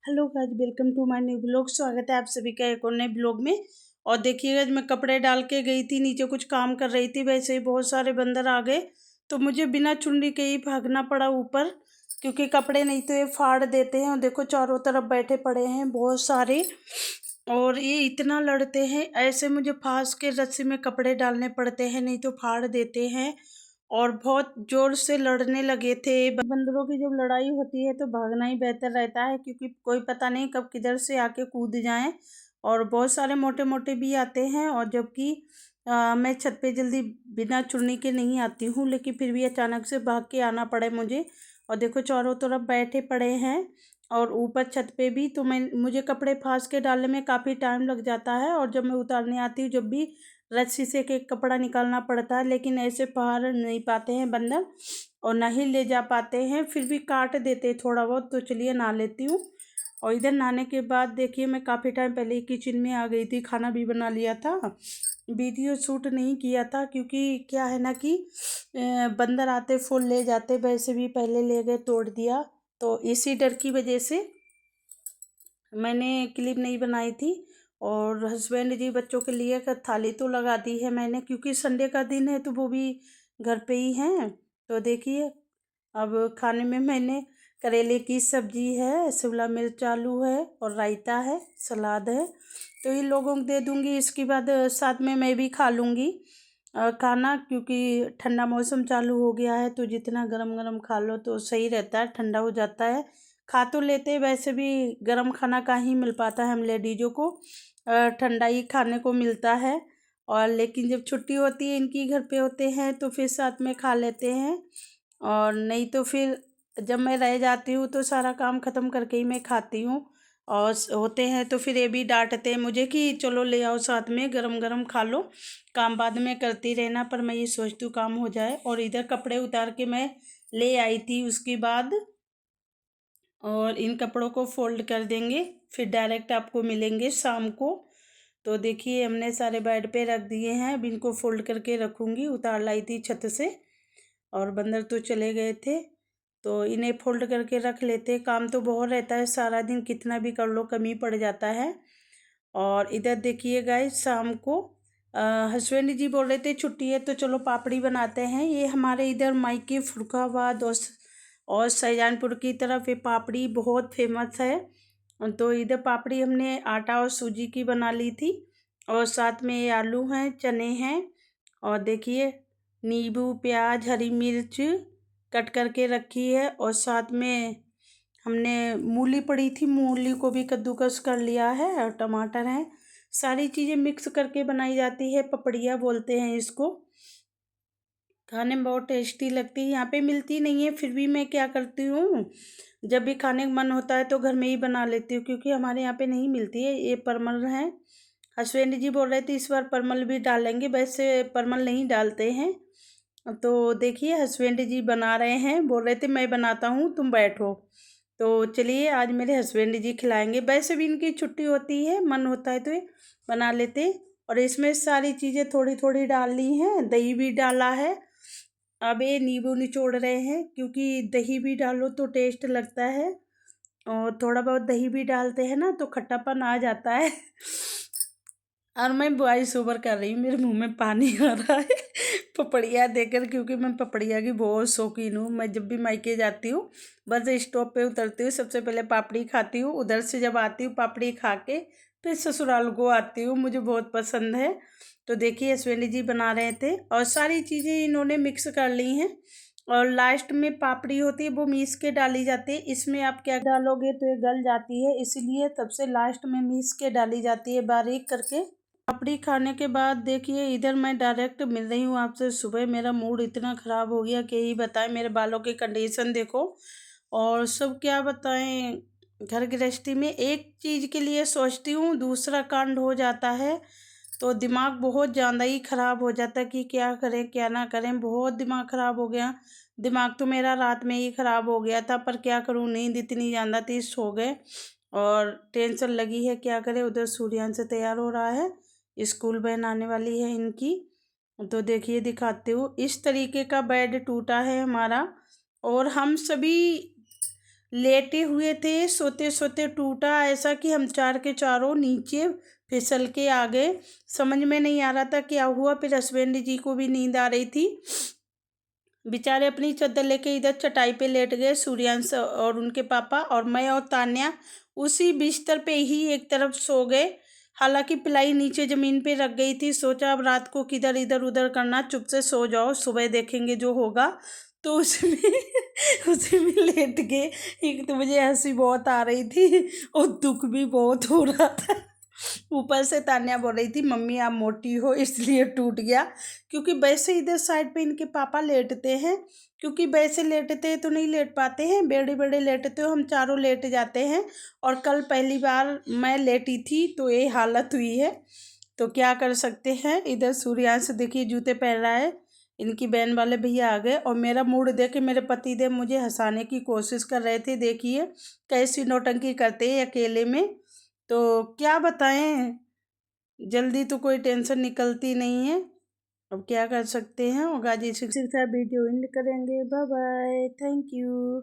Hello guys, welcome to my new blog. स्वागत है आप सभी का एक और नए ब्लॉग में। और देखिएगा, मैं कपड़े डाल के गई थी नीचे, कुछ काम कर रही थी, वैसे ही बहुत सारे बंदर आ गए तो मुझे बिना चुन्नी के ही भागना पड़ा ऊपर, क्योंकि कपड़े नहीं तो ये फाड़ देते हैं। और देखो चारों तरफ बैठे पड़े हैं बहुत सारे, और ये इतना लड़ते हैं, ऐसे मुझे फांस के रस्सी में कपड़े डालने पड़ते हैं, नहीं तो फाड़ देते हैं। और बहुत जोर से लड़ने लगे थे। बंदरों की जब लड़ाई होती है तो भागना ही बेहतर रहता है, क्योंकि कोई पता नहीं कब किधर से आके कूद जाएं। और बहुत सारे मोटे मोटे भी आते हैं, और जबकि मैं छत पे जल्दी बिना चुन्नी के नहीं आती हूँ, लेकिन फिर भी अचानक से भाग के आना पड़े मुझे। और देखो चारों तरफ बैठे पड़े हैं, और ऊपर छत पे भी। तो मुझे कपड़े फांस के डालने में काफ़ी टाइम लग जाता है, और जब मैं उतारने आती हूँ जब भी रस्सी से एक एक कपड़ा निकालना पड़ता है, लेकिन ऐसे फाड़ नहीं पाते हैं बंदर, और ना ही ले जा पाते हैं। फिर भी काट देते हैं थोड़ा बहुत। तो चलिए नहा लेती हूँ। और इधर नहाने के बाद देखिए, मैं काफ़ी टाइम पहले ही किचन में आ गई थी, खाना भी बना लिया था। वीडियो शूट नहीं किया था, क्योंकि क्या है ना कि बंदर आते फूल ले जाते, वैसे भी पहले ले गए तोड़ दिया, तो इसी डर की वजह से मैंने क्लिप नहीं बनाई थी। और हस्बैंड जी बच्चों के लिए का थाली तो लगा दी है मैंने, क्योंकि संडे का दिन है तो वो भी घर पे ही हैं। तो देखिए, अब खाने में मैंने करेले की सब्जी है, शिमला मिर्च आलू है, और रायता है, सलाद है। तो इन लोगों को दे दूंगी, इसके बाद साथ में मैं भी खा लूँगी खाना, क्योंकि ठंडा मौसम चालू हो गया है, तो जितना गरम गरम खा लो तो सही रहता है, ठंडा हो जाता है। खा तो लेते, वैसे भी गरम खाना कहाँ मिल पाता है हम लेडीज़ों को, ठंडा ही खाने को मिलता है। और लेकिन जब छुट्टी होती है, इनकी घर पे होते हैं, तो फिर साथ में खा लेते हैं। और नहीं तो फिर जब मैं रह जाती हूँ तो सारा काम ख़त्म करके ही मैं खाती हूँ। और होते हैं तो फिर ये भी डांटते हैं मुझे कि चलो ले आओ साथ में, गरम गरम खा लो, काम बाद में करती रहना। पर मैं ये सोचती हूँ काम हो जाए। और इधर कपड़े उतार के मैं ले आई थी उसके बाद, और इन कपड़ों को फोल्ड कर देंगे, फिर डायरेक्ट आपको मिलेंगे शाम को। तो देखिए, हमने सारे बेड पे रख दिए हैं, अब इनको फोल्ड करके रखूँगी। उतार लाई थी छत से, और बंदर तो चले गए थे, तो इन्हें फोल्ड करके रख लेते। काम तो बहुत रहता है, सारा दिन कितना भी कर लो कमी पड़ जाता है। और इधर देखिए गाइस, शाम को हस्बैंड जी बोल रहे थे छुट्टी है तो चलो पापड़ी बनाते हैं। ये हमारे इधर मायके फुर्खाबाद और शाहजहानपुर की तरफ ये पापड़ी बहुत फेमस है। तो इधर पापड़ी हमने आटा और सूजी की बना ली थी, और साथ में ये आलू हैं, चने हैं, और देखिए नींबू प्याज हरी मिर्च कट करके रखी है। और साथ में हमने मूली पड़ी थी, मूली को भी कद्दूकस कर लिया है, और टमाटर हैं। सारी चीज़ें मिक्स करके बनाई जाती है, पपड़िया बोलते हैं इसको। खाने में बहुत टेस्टी लगती है, यहाँ पे मिलती नहीं है, फिर भी मैं क्या करती हूँ, जब भी खाने का मन होता है तो घर में ही बना लेती हूँ, क्योंकि हमारे यहाँ पे नहीं मिलती है। ये परमल है, हसबैंड जी बोल रहे थे इस बार परमल भी डालेंगे, वैसे परमल नहीं डालते हैं। तो देखिए, हस्बैंड जी बना रहे हैं, बोल रहे थे मैं बनाता हूँ तुम बैठो। तो चलिए, आज मेरे हस्बैंड जी खिलाएंगे। वैसे भी इनकी छुट्टी होती है, मन होता है तो ये बना लेते। और इसमें सारी चीज़ें थोड़ी थोड़ी डाल ली हैं, दही भी डाला है। अब ये नींबू निचोड़ रहे हैं, क्योंकि दही भी डालो तो टेस्ट लगता है, और थोड़ा बहुत दही भी डालते हैं ना तो खट्टापन आ जाता है। और मैं वॉइस ओवर कर रही हूँ, मेरे मुंह में पानी आ रहा है पपड़िया देकर, क्योंकि मैं पपड़िया की बहुत शौकीन हूँ। मैं जब भी मायके जाती हूँ, बस स्टॉप पे उतरती हूँ, सबसे पहले पापड़ी खाती हूँ, उधर से जब आती हूँ पापड़ी खा के फिर ससुराल को आती हूँ, मुझे बहुत पसंद है। तो देखिए, हस्बैंड जी बना रहे थे, और सारी चीज़ें इन्होंने मिक्स कर ली हैं। और लास्ट में पापड़ी होती है, वो मीस के डाली जाती है। इसमें आप क्या डालोगे तो ये गल जाती है, इसीलिए सबसे लास्ट में मीस के डाली जाती है बारीक करके। पापड़ी खाने के बाद देखिए, इधर मैं डायरेक्ट मिल रही हूँ आपसे। सुबह मेरा मूड इतना ख़राब हो गया कि ही बताएं, मेरे बालों की कंडीशन देखो। और सब क्या बताएं, घर गृहस्थी में एक चीज़ के लिए सोचती हूँ, दूसरा कांड हो जाता है, तो दिमाग बहुत ज़्यादा ही ख़राब हो जाता है कि क्या करें क्या ना करें। बहुत दिमाग ख़राब हो गया। दिमाग तो मेरा रात में ही ख़राब हो गया था, पर क्या करूँ, नींद इतनी ज़्यादा थी, सो गए। और टेंशन लगी है, क्या करें। उधर सूर्यान से तैयार हो रहा है, स्कूल वैन आने वाली है इनकी। तो देखिए, दिखाती हूँ, इस तरीके का बेड टूटा है हमारा। और हम सभी लेटे हुए थे, सोते सोते टूटा, ऐसा कि हम चार के चारों नीचे फिसल के आ गए। समझ में नहीं आ रहा था क्या हुआ। फिर हस्बैंड जी को भी नींद आ रही थी, बेचारे अपनी चादर लेके इधर चटाई पे लेट गए, सूर्यांश और उनके पापा, और मैं और तान्या उसी बिस्तर पे ही एक तरफ सो गए। हालांकि पिलाई नीचे ज़मीन पे रख गई थी, सोचा अब रात को किधर इधर उधर करना, चुप से सो जाओ, सुबह देखेंगे जो होगा। तो उसमें उसी में लेट गए। एक तो मुझे हंसी बहुत आ रही थी और दुख भी बहुत हो रहा था। ऊपर से तान्या बोल रही थी मम्मी आप मोटी हो इसलिए टूट गया, क्योंकि वैसे इधर साइड पे इनके पापा लेटते हैं, क्योंकि वैसे लेटते हैं तो नहीं लेट पाते हैं, बेड़े बेड़े लेटते हो, हम चारों लेट जाते हैं। और कल पहली बार मैं लेटी थी तो ये हालत हुई है, तो क्या कर सकते हैं। इधर सूर्यांश देखिए जूते पहन रहा है, इनकी बहन वाले भैया आ गए, और मेरा मूड देख के मेरे पतिदेव मुझे हंसाने की कोशिश कर रहे थे। देखिए कैसी नौटंकी करते हैं अकेले में, तो क्या बताएं, जल्दी तो कोई टेंशन निकलती नहीं है। अब क्या कर सकते हैं। और गाजी शिक्षक साहब वीडियो एंड करेंगे। Bye bye, thank you.